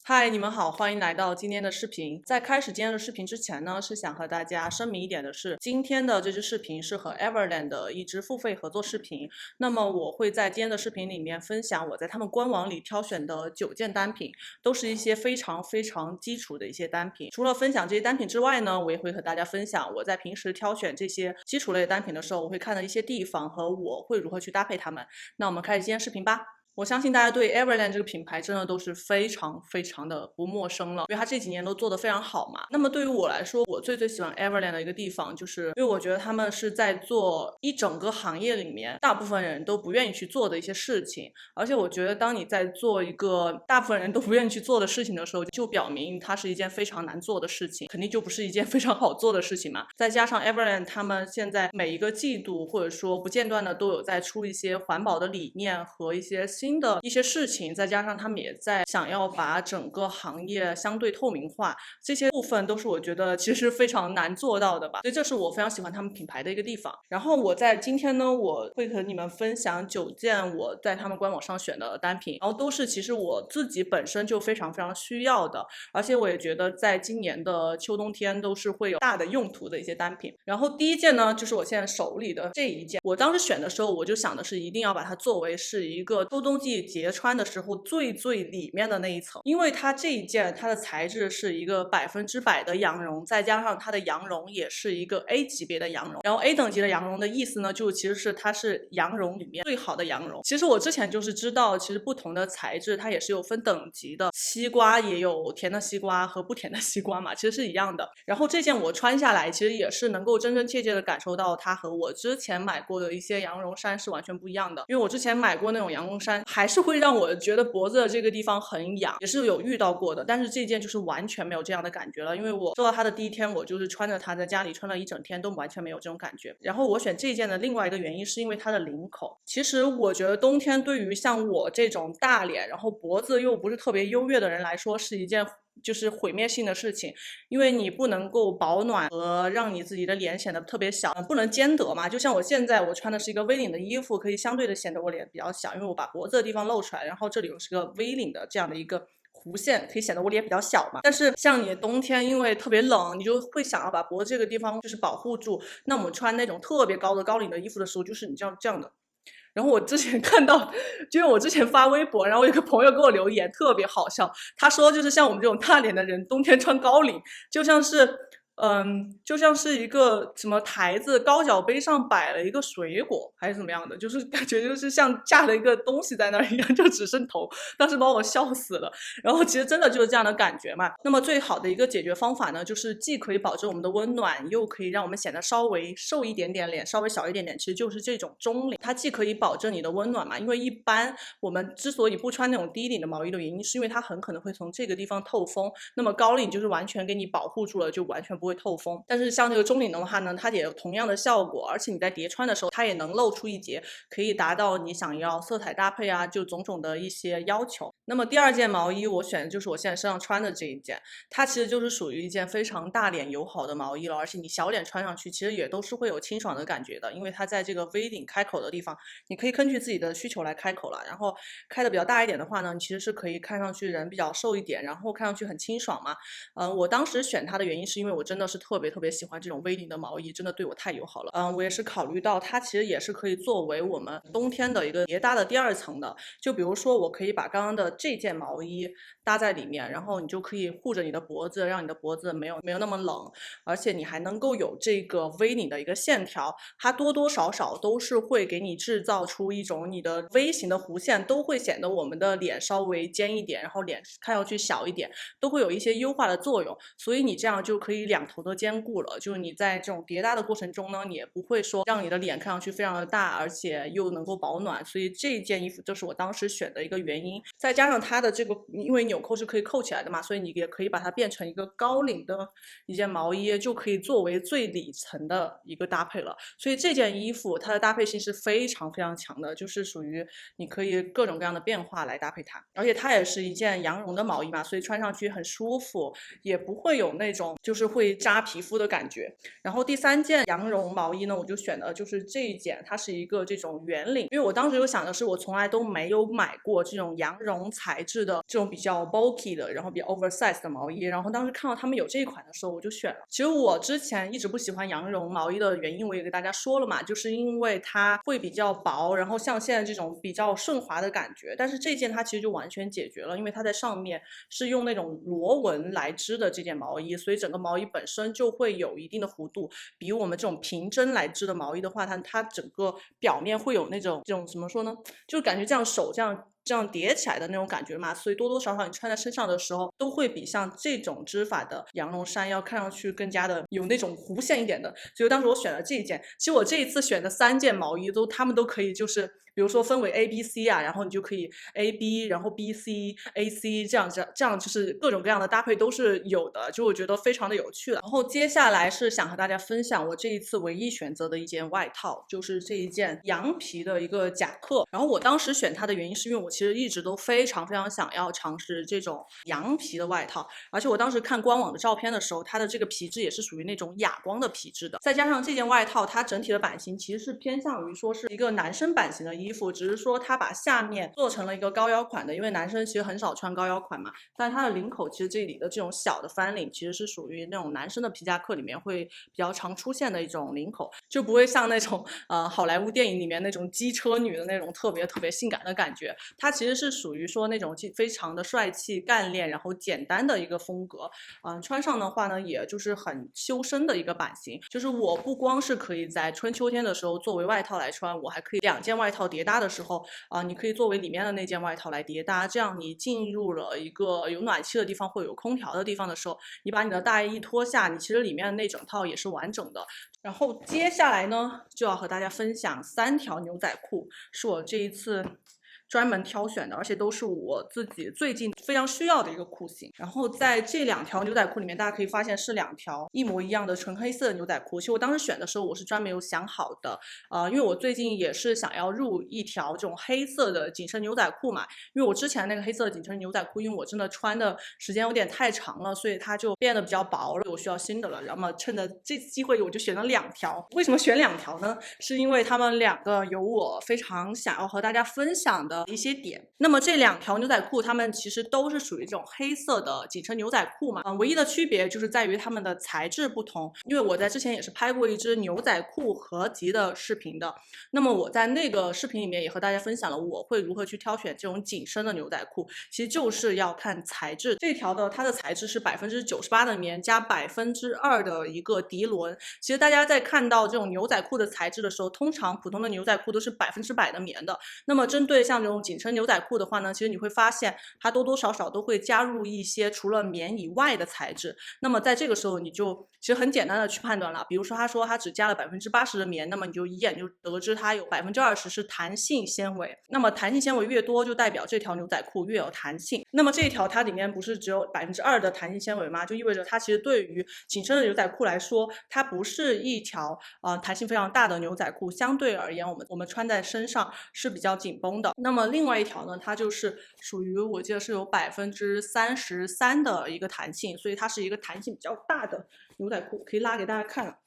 嗨，你们好，欢迎来到今天的视频。在开始今天的视频之前呢，是想和大家声明一点的是，今天的这支视频是和 Everland 的一支付费合作视频。那么我会在今天的视频里面分享我在他们官网里挑选的9件单品，都是一些非常基础的一些单品。除了分享这些单品之外呢，我也会和大家分享我在平时挑选这些基础类的单品的时候，我会看的一些地方和我会如何去搭配它们。那我们开始今天视频吧。我相信大家对 Everland 这个品牌真的都是非常的不陌生了，因为它这几年都做得非常好嘛。那么对于我来说，我最喜欢 Everland 的一个地方，就是因为我觉得他们是在做一整个行业里面大部分人都不愿意去做的一些事情，而且我觉得当你在做一个大部分人都不愿意去做的事情的时候，就表明它是一件非常难做的事情，肯定就不是一件非常好做的事情嘛。再加上 Everland 他们现在每一个季度或者说不间断的都有在出一些环保的理念和一些新的一些事情，再加上他们也在想要把整个行业相对透明化，这些部分都是我觉得其实非常难做到的吧，所以这是我非常喜欢他们品牌的一个地方。然后我在今天呢，我会和你们分享9件我在他们官网上选的单品，然后都是其实我自己本身就非常需要的，而且我也觉得在今年的秋冬天都是会有大的用途的一些单品。然后第一件呢，就是我现在手里的这一件，我当时选的时候我就想的是一定要把它作为是一个秋冬季结穿的时候最里面的那一层，因为它这一件它的材质是一个100%的羊绒，再加上它的羊绒也是一个 A 级别的羊绒，然后 A 等级的羊绒的意思呢，就其实是它是羊绒里面最好的羊绒。其实我之前就是知道，其实不同的材质它也是有分等级的，西瓜也有甜的西瓜和不甜的西瓜嘛，其实是一样的。然后这件我穿下来，其实也是能够真切的感受到它和我之前买过的一些羊绒衫是完全不一样的。因为我之前买过那种羊绒衫，还是会让我觉得脖子的这个地方很痒，也是有遇到过的。但是这件就是完全没有这样的感觉了，因为我收到它的第一天，我就是穿着它在家里穿了一整天，都完全没有这种感觉。然后我选这件的另外一个原因是因为它的领口。其实我觉得冬天对于像我这种大脸，然后脖子又不是特别优越的人来说，是一件就是毁灭性的事情，因为你不能够保暖和让你自己的脸显得特别小，不能兼得嘛。就像我现在我穿的是一个 V 领的衣服，可以相对的显得我脸比较小，因为我把脖子的地方露出来，然后这里又是个 V 领的这样的一个弧线，可以显得我脸比较小嘛。但是像你冬天因为特别冷，你就会想要把脖子这个地方就是保护住，那我们穿那种特别高的高领的衣服的时候，就是你这样的。然后我之前看到，就是我之前发微博，然后有个朋友给我留言，特别好笑。他说，就是像我们这种大脸的人，冬天穿高领，就像是一个什么台子，高脚杯上摆了一个水果，还是怎么样的，就是感觉就是像架了一个东西在那儿一样，就只剩头，当时把我笑死了。然后其实真的就是这样的感觉嘛。那么最好的一个解决方法呢，就是既可以保证我们的温暖，又可以让我们显得稍微瘦一点点，脸稍微小一点点，其实就是这种中领。它既可以保证你的温暖嘛，因为一般我们之所以不穿那种低领的毛衣的原因，是因为它很可能会从这个地方透风。那么高领就是完全给你保护住了，就完全不会透风。但是像这个中领的话呢，它也有同样的效果，而且你在叠穿的时候，它也能露出一截，可以达到你想要色彩搭配啊，就种种的一些要求。那么第二件毛衣我选的就是我现在身上穿的这一件，它其实就是属于一件非常大脸友好的毛衣了，而且你小脸穿上去其实也都是会有清爽的感觉的，因为它在这个 V 领开口的地方，你可以根据自己的需求来开口了。然后开的比较大一点的话呢，你其实是可以看上去人比较瘦一点，然后看上去很清爽嘛。我当时选它的原因是因为我真的是特别喜欢这种 V 领的毛衣，真的对我太友好了。我也是考虑到它其实也是可以作为我们冬天的一个叠搭的第二层的，就比如说我可以把刚刚的这件毛衣搭在里面，然后你就可以护着你的脖子，让你的脖子没有那么冷，而且你还能够有这个 V 领的一个线条，它多少都是会给你制造出一种你的 V 型的弧线，都会显得我们的脸稍微尖一点，然后脸看上去小一点，都会有一些优化的作用。所以你这样就可以两头都兼顾了，就是你在这种叠搭的过程中呢，你也不会说让你的脸看上去非常的大，而且又能够保暖。所以这件衣服就是我当时选的一个原因，再加上它的这个因为纽扣是可以扣起来的嘛，所以你也可以把它变成一个高领的一件毛衣，就可以作为最里层的一个搭配了。所以这件衣服它的搭配性是非常强的，就是属于你可以各种各样的变化来搭配它，而且它也是一件羊绒的毛衣嘛，所以穿上去很舒服，也不会有那种就是会扎皮肤的感觉。然后第3件羊绒毛衣呢，我就选的就是这一件，它是一个这种圆领，因为我当时有想的是我从来都没有买过这种羊绒材质的这种比较 bulky 的，然后比较 oversize 的毛衣，然后当时看到他们有这一款的时候我就选了。其实我之前一直不喜欢羊绒毛衣的原因我也给大家说了嘛，就是因为它会比较薄，然后像现在这种比较顺滑的感觉，但是这件它其实就完全解决了，因为它在上面是用那种螺纹来织的这件毛衣，所以整个毛衣本身就会有一定的弧度，比我们这种平针来织的毛衣的话，它整个表面会有那种怎么说呢，就感觉这样手这样叠起来的那种感觉嘛，所以多多少少你穿在身上的时候都会比像这种织法的羊绒衫要看上去更加的有那种弧线一点的，所以当时我选了这一件。其实我这一次选的3件毛衣他们都可以就是比如说分为 A、B、C 啊，然后你就可以 A、B 然后 B、C、A、C 这样就是各种各样的搭配都是有的，就我觉得非常的有趣了。然后接下来是想和大家分享我这一次唯一选择的一件外套，就是这一件羊皮的一个夹克。然后我当时选它的原因是因为我其实一直都非常想要尝试这种羊皮的外套，而且我当时看官网的照片的时候，它的这个皮质也是属于那种哑光的皮质的，再加上这件外套它整体的版型其实是偏向于说是一个男生版型的衣服，只是说它把下面做成了一个高腰款的，因为男生其实很少穿高腰款嘛，但它的领口其实这里的这种小的翻领其实是属于那种男生的皮夹克里面会比较常出现的一种领口，就不会像那种好莱坞电影里面那种机车女的那种特别性感的感觉，它其实是属于说那种非常的帅气干练然后简单的一个风格，穿上的话呢也就是很修身的一个版型，就是我不光是可以在春秋天的时候作为外套来穿，我还可以2件外套叠搭的时候你可以作为里面的那件外套来叠搭，这样你进入了一个有暖气的地方或有空调的地方的时候，你把你的大衣一脱下，你其实里面的那整套也是完整的。然后接下来呢就要和大家分享3条牛仔裤，是我这一次专门挑选的，而且都是我自己最近非常需要的一个裤型。然后在这2条牛仔裤里面，大家可以发现是2条一模一样的纯黑色的牛仔裤。其实我当时选的时候，我是专门有想好的，因为我最近也是想要入一条这种黑色的紧身牛仔裤嘛。因为我之前那个黑色的紧身牛仔裤，因为我真的穿的时间有点太长了，所以它就变得比较薄了，我需要新的了。然后趁着这次机会，我就选了2条。为什么选2条呢？是因为它们2个有我非常想要和大家分享的一些点。那么这2条牛仔裤它们其实都是属于这种黑色的紧身牛仔裤嘛，唯一的区别就是在于它们的材质不同。因为我在之前也是拍过一支牛仔裤合集的视频的，那么我在那个视频里面也和大家分享了我会如何去挑选这种紧身的牛仔裤，其实就是要看材质。这条的它的材质是98%的棉加2%的一个涤纶。其实大家在看到这种牛仔裤的材质的时候，通常普通的牛仔裤都是100%的棉的，那么针对像这种紧身牛仔裤的话呢，其实你会发现它多多少少都会加入一些除了棉以外的材质。那么在这个时候你就其实很简单的去判断了，比如说他说他只加了80%的棉，那么你就一眼就得知它有20%是弹性纤维，那么弹性纤维越多就代表这条牛仔裤越有弹性。那么这一条它里面不是只有2%的弹性纤维吗？就意味着它其实对于紧身的牛仔裤来说，它不是一条弹性非常大的牛仔裤，相对而言我们穿在身上是比较紧绷的。那么另外一条呢，它就是属于我记得是有33%的一个弹性，所以它是一个弹性比较大的牛仔裤，可以拉给大家看。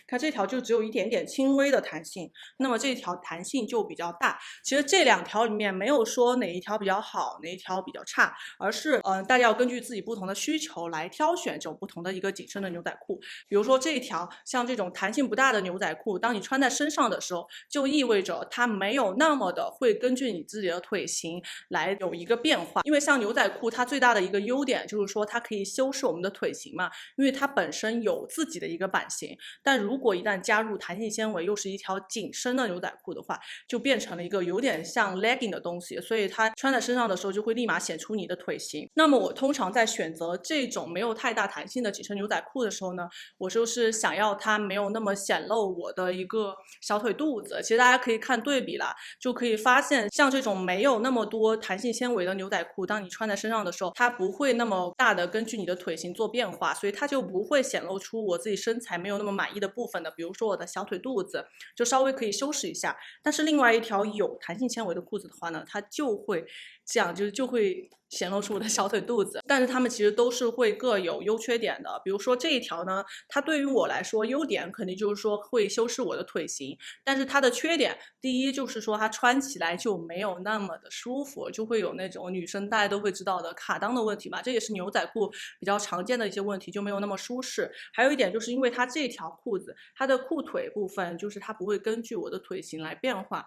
看这条就只有一点点轻微的弹性，那么这条弹性就比较大。其实这2条里面没有说哪一条比较好，哪一条比较差，而是大家要根据自己不同的需求来挑选这种不同的一个紧身的牛仔裤。比如说这一条像这种弹性不大的牛仔裤，当你穿在身上的时候，就意味着它没有那么的会根据你自己的腿型来有一个变化。因为像牛仔裤它最大的一个优点就是说它可以修饰我们的腿型嘛，因为它本身有自己的一个版型，但如果一旦加入弹性纤维又是一条紧身的牛仔裤的话，就变成了一个有点像 legging 的东西，所以它穿在身上的时候就会立马显出你的腿型。那么我通常在选择这种没有太大弹性的紧身牛仔裤的时候呢，我就是想要它没有那么显露我的一个小腿肚子。其实大家可以看对比啦，就可以发现像这种没有那么多弹性纤维的牛仔裤，当你穿在身上的时候，它不会那么大的根据你的腿型做变化，所以它就不会显露出我自己身材没有那么满意的部分的，比如说我的小腿肚子就稍微可以修饰一下。但是另外一条有弹性纤维的裤子的话呢，它就会这样就会显露出我的小腿肚子。但是它们其实都是会各有优缺点的。比如说这一条呢，它对于我来说优点肯定就是说会修饰我的腿型，但是它的缺点，第一就是说它穿起来就没有那么的舒服，就会有那种女生大家都会知道的卡裆的问题嘛，这也是牛仔裤比较常见的一些问题，就没有那么舒适。还有一点就是因为它这条裤子，它的裤腿部分就是它不会根据我的腿型来变化，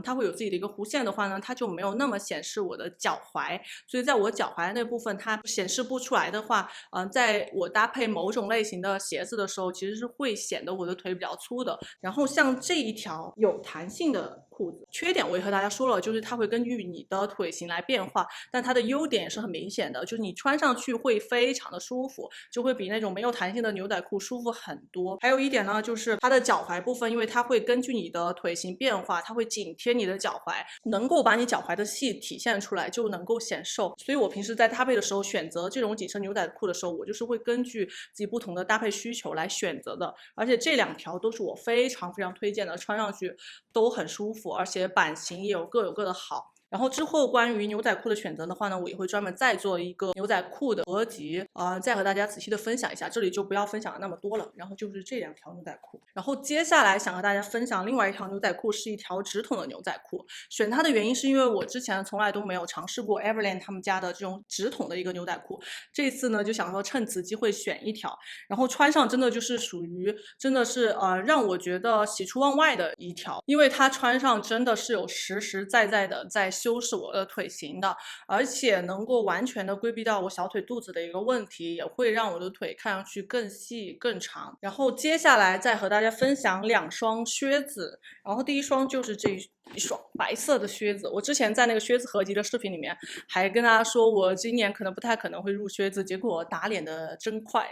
它会有自己的一个弧线的话呢，它就没有那么显示我的脚踝，所以在我脚踝那部分它显示不出来的话，在我搭配某种类型的鞋子的时候，其实是会显得我的腿比较粗的。然后像这一条有弹性的裤子，缺点我也和大家说了，就是它会根据你的腿型来变化，但它的优点也是很明显的，就是你穿上去会非常的舒服，就会比那种没有弹性的牛仔裤舒服很多。还有一点呢，就是它的脚踝部分，因为它会根据你的腿型变化，它会紧贴你的脚踝，能够把你脚踝的细体现出来，就能够显瘦。所以我平时在搭配的时候，选择这种紧身牛仔裤的时候，我就是会根据自己不同的搭配需求来选择的。而且这2条都是我非常非常推荐的，穿上去都很舒服，而且版型也各有各的好。然后之后关于牛仔裤的选择的话呢，我也会专门再做一个牛仔裤的合集，再和大家仔细的分享一下，这里就不要分享那么多了。然后就是这2条牛仔裤，然后接下来想和大家分享另外一条牛仔裤，是一条直筒的牛仔裤。选它的原因是因为我之前从来都没有尝试过 Everlane 他们家的这种直筒的一个牛仔裤，这次呢就想说趁此机会选一条，然后穿上真的就是属于真的是让我觉得喜出望外的一条，因为它穿上真的是有实实在在的在修饰我的腿型的，而且能够完全的规避到我小腿肚子的一个问题，也会让我的腿看上去更细更长。然后接下来再和大家分享2双靴子，然后第一双就是这一双白色的靴子。我之前在那个靴子合集的视频里面还跟大家说我今年不太可能会入靴子，结果打脸的真快。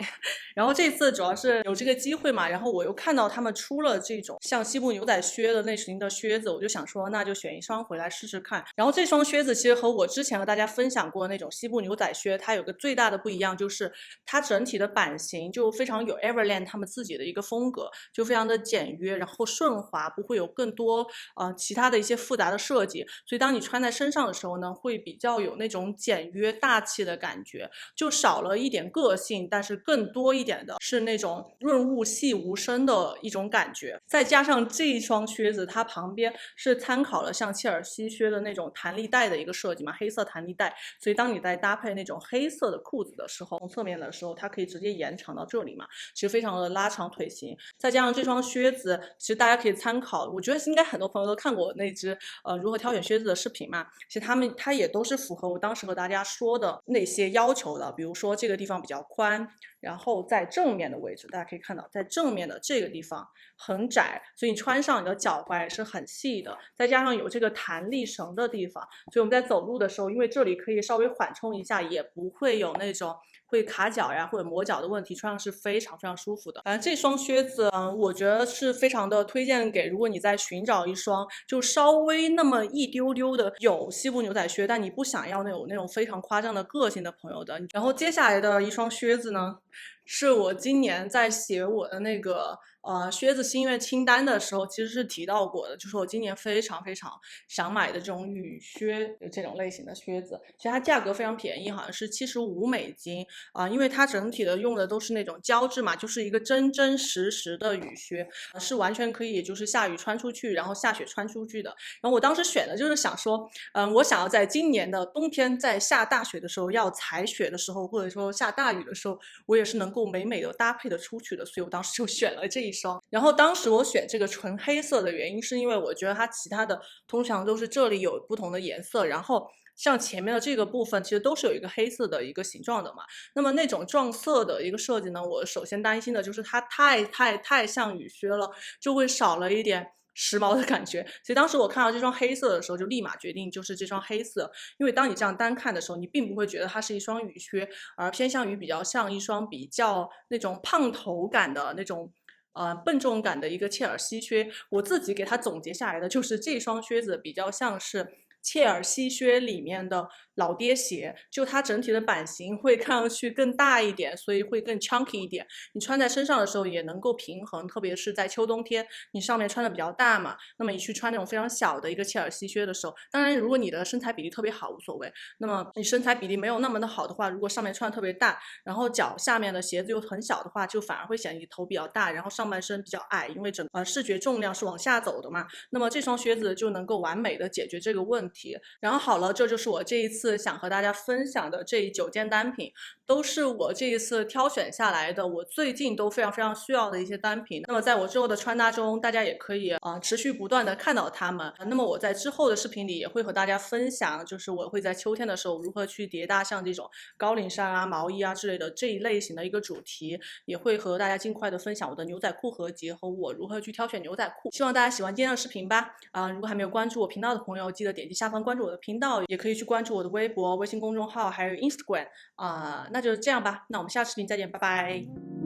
然后这次主要是有这个机会嘛，然后我又看到他们出了这种像西部牛仔靴的类型的靴子，我就想说那就选一双回来试试看。然后这双靴子其实和我之前和大家分享过那种西部牛仔靴，它有个最大的不一样，就是它整体的版型就非常有 Everlane 他们自己的一个风格，就非常的简约，然后顺滑，不会有更多其他的一些复杂的设计，所以当你穿在身上的时候呢，会比较有那种简约大气的感觉，就少了一点个性，但是更多一点的是那种润物细无声的一种感觉。再加上这一双靴子，它旁边是参考了像切尔西靴的那种弹力带的一个设计嘛，黑色弹力带，所以当你在搭配那种黑色的裤子的时候，从侧面的时候，它可以直接延长到这里嘛，其实非常的拉长腿型。再加上这双靴子，其实大家可以参考，我觉得应该很多朋友都看过我那支如何挑选靴子的视频嘛，其实它也都是符合我当时和大家说的那些要求的，比如说这个地方比较宽，然后在正面的位置，大家可以看到在正面的这个地方很窄，所以你穿上你的脚踝是很细的，再加上有这个弹力绳的地方，所以我们在走路的时候，因为这里可以稍微缓冲一下，也不会有那种会卡脚呀或者磨脚的问题，穿上是非常非常舒服的。反正这双靴子我觉得是非常的推荐给如果你在寻找一双就稍微那么一丢丢的有西部牛仔靴，但你不想要那种非常夸张的个性的朋友的。然后接下来的一双靴子呢，是我今年在写我的那个靴子心愿清单的时候，其实是提到过的，就是我今年非常非常想买的这种雨靴，有这种类型的靴子，其实它价格非常便宜，好像是$75因为它整体的用的都是那种胶质嘛，就是一个真真实实的雨靴，是完全可以就是下雨穿出去，然后下雪穿出去的。然后我当时选的就是想说，我想要在今年的冬天在下大雪的时候，要踩雪的时候，或者说下大雨的时候，我也是能够美美的搭配的出去的，所以我当时就选了这一双。然后当时我选这个纯黑色的原因是因为我觉得它其他的通常都是这里有不同的颜色，然后像前面的这个部分其实都是有一个黑色的一个形状的嘛，那么那种撞色的一个设计呢，我首先担心的就是它太像雨靴了，就会少了一点时髦的感觉。所以当时我看到这双黑色的时候，就立马决定就是这双黑色，因为当你这样单看的时候，你并不会觉得它是一双雨靴，而偏向于比较像一双比较那种胖头感的那种笨重感的一个切尔西靴。我自己给它总结下来的就是这双靴子比较像是切尔西靴里面的老爹鞋，就它整体的版型会看上去更大一点，所以会更 chunky 一点。你穿在身上的时候也能够平衡，特别是在秋冬天，你上面穿的比较大嘛，那么你去穿那种非常小的一个切尔西靴的时候，当然如果你的身材比例特别好无所谓，那么你身材比例没有那么的好的话，如果上面穿的特别大，然后脚下面的鞋子又很小的话，就反而会显得你头比较大，然后上半身比较矮，因为视觉重量是往下走的嘛。那么这双靴子就能够完美的解决这个问题。然后好了，这就是我这一次想和大家分享的这9件单品，都是我这一次挑选下来的，我最近都非常需要的一些单品。那么在我之后的穿搭中，大家也可以持续不断的看到它们。那么我在之后的视频里也会和大家分享，就是我会在秋天的时候如何去叠搭像这种高领衫啊、毛衣啊之类的这一类型的一个主题，也会和大家尽快的分享我的牛仔裤合集和我如何去挑选牛仔裤。希望大家喜欢今天的视频吧。如果还没有关注我频道的朋友，记得点击下方关注我的频道，也可以去关注我的微博、微信公众号还有 Instagram。那就是这样吧，那我们下次视频再见，拜拜。